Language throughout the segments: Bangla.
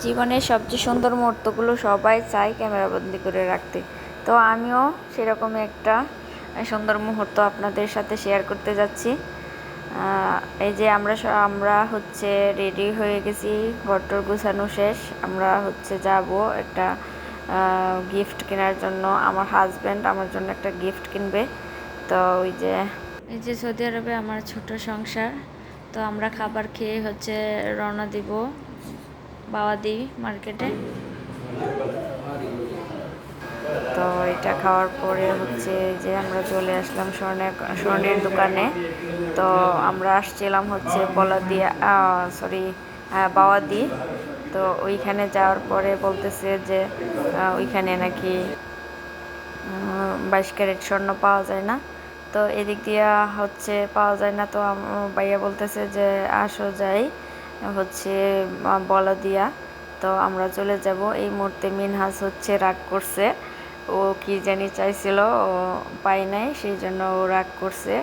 জীবনের সবচেয়ে সুন্দর মুহূর্তগুলো সবাই চায় ক্যামেরাবন্দি করে রাখতে। তো আমিও সেরকমই একটা সুন্দর মুহূর্ত আপনাদের সাথে শেয়ার করতে যাচ্ছি। এই যে আমরা হচ্ছে রেডি হয়ে গেছি, ঘরটর গুছানো শেষ। আমরা হচ্ছে যাব একটা গিফট কেনার জন্য। আমার হাজব্যান্ড আমার জন্য একটা গিফট কিনবে। তো এই যে সৌদি আরবে আমার ছোট সংসার। তো আমরা খাবার খেয়ে হচ্ছে রওনা দিব বাওয়াদি মার্কেটে। তো এটা খাওয়ার পরে হচ্ছে যে আমরা চলে আসলাম স্বর্ণের দোকানে। তো আমরা আসছিলাম হচ্ছে বলাদিয়া, বাওয়াদি। তো ওইখানে যাওয়ার পরে বলতেছে যে ওইখানে নাকি 22 ক্যারেট স্বর্ণ পাওয়া যায় না। তো এদিক দিয়ে হচ্ছে পাওয়া যায় না। তো ভাইয়া বলতেছে যে আসো যাই হচ্ছে বলাদিয়া। তো আমরা চলে যাব। এই মুহূর্তে মিনহাজ হচ্ছে রাগ করছে, ও কি জানি চাইছিল, ও পাই নাই, সেই জন্য ও রাগ করছে।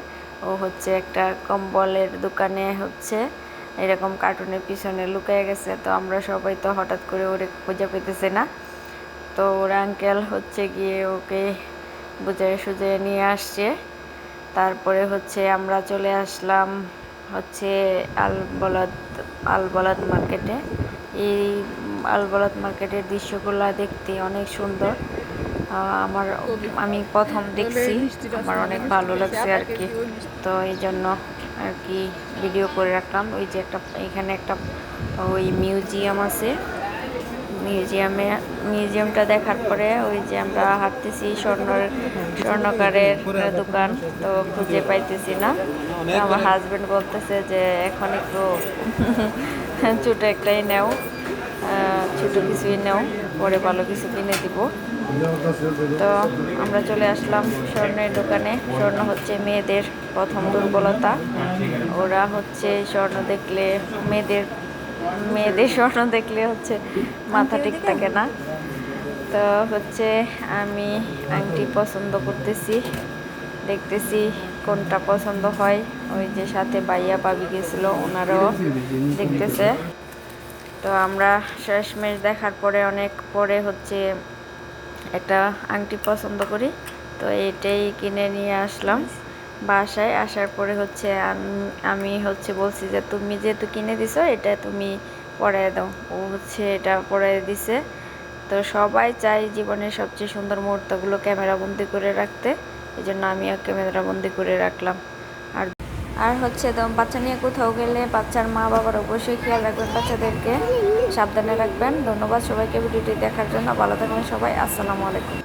ও হচ্ছে একটা কম্বলের দোকানে হচ্ছে এরকম কার্টুনের পিছনে লুকিয়ে গেছে। তো আমরা সবাই তো হঠাৎ করে ওরে খুঁজে পেতেছে না। তো ওর আঙ্কেল হচ্ছে গিয়ে ওকে বুঝিয়ে সুঝিয়ে নিয়ে আসছে। তারপরে হচ্ছে আমরা চলে আসলাম হচ্ছে আল বলাদ মার্কেটে। এই আল বলাদ মার্কেটের দৃশ্যগুলো দেখতে অনেক সুন্দর। আমি প্রথম দেখছি, আমার অনেক ভালো লাগছে আর কি। তো এই জন্য আর কি ভিডিও করে রাখলাম। ওই যে এখানে একটা ওই মিউজিয়াম আছে। মিউজিয়ামটা দেখার পরে ওই যে আমরা হাঁটতেছি স্বর্ণকারের দোকান। তো খুঁজে পাইতেছি না। আমার হাজবেন্ড বলতেছে যে এখন একটু ছোট একটাই নেও, ছোট কিছুই নেও, পরে ভালো কিছু কিনে দিব। তো আমরা চলে আসলাম স্বর্ণের দোকানে। স্বর্ণ হচ্ছে মেয়েদের প্রথম দুর্বলতা। ওরা হচ্ছে স্বর্ণ দেখলে মেয়েদের স্বর্ণ দেখলে হচ্ছে মাথা ঠিক থাকে না। তো হচ্ছে আমি আংটি পছন্দ করতেছি, দেখতেছি কোনটা পছন্দ হয়। ওই যে সাথে ভাইয়া ভাবি গেছিলো, ওনারাও দেখতেছে। তো আমরা শেষমেশ দেখার পরে অনেক পরে হচ্ছে একটা আংটি পছন্দ করি। তো এটাই কিনে নিয়ে আসলাম বাসায়। আসার পরে হচ্ছে আমি হচ্ছে বলছি যে তুমি যেহেতু কিনে দিছো এটা তুমি পরায় দাও। ও হচ্ছে এটা পরায় দিছে। তো সবাই চায় জীবনের সবচেয়ে সুন্দর মুহূর্তগুলো ক্যামেরাবন্দি করে রাখতে, এই জন্য আমিও ক্যামেরাবন্দি করে রাখলাম। আর আর হচ্ছে তো বাচ্চা নিয়ে কোথাও গেলে বাচ্চার মা বাবার অবশ্যই খেয়াল রাখবেন, বাচ্চাদেরকে সাবধানে রাখবেন। ধন্যবাদ সবাইকে ভিডিওটি দেখার জন্য। ভালো থাকবেন সবাই। আসসালামু আলাইকুম।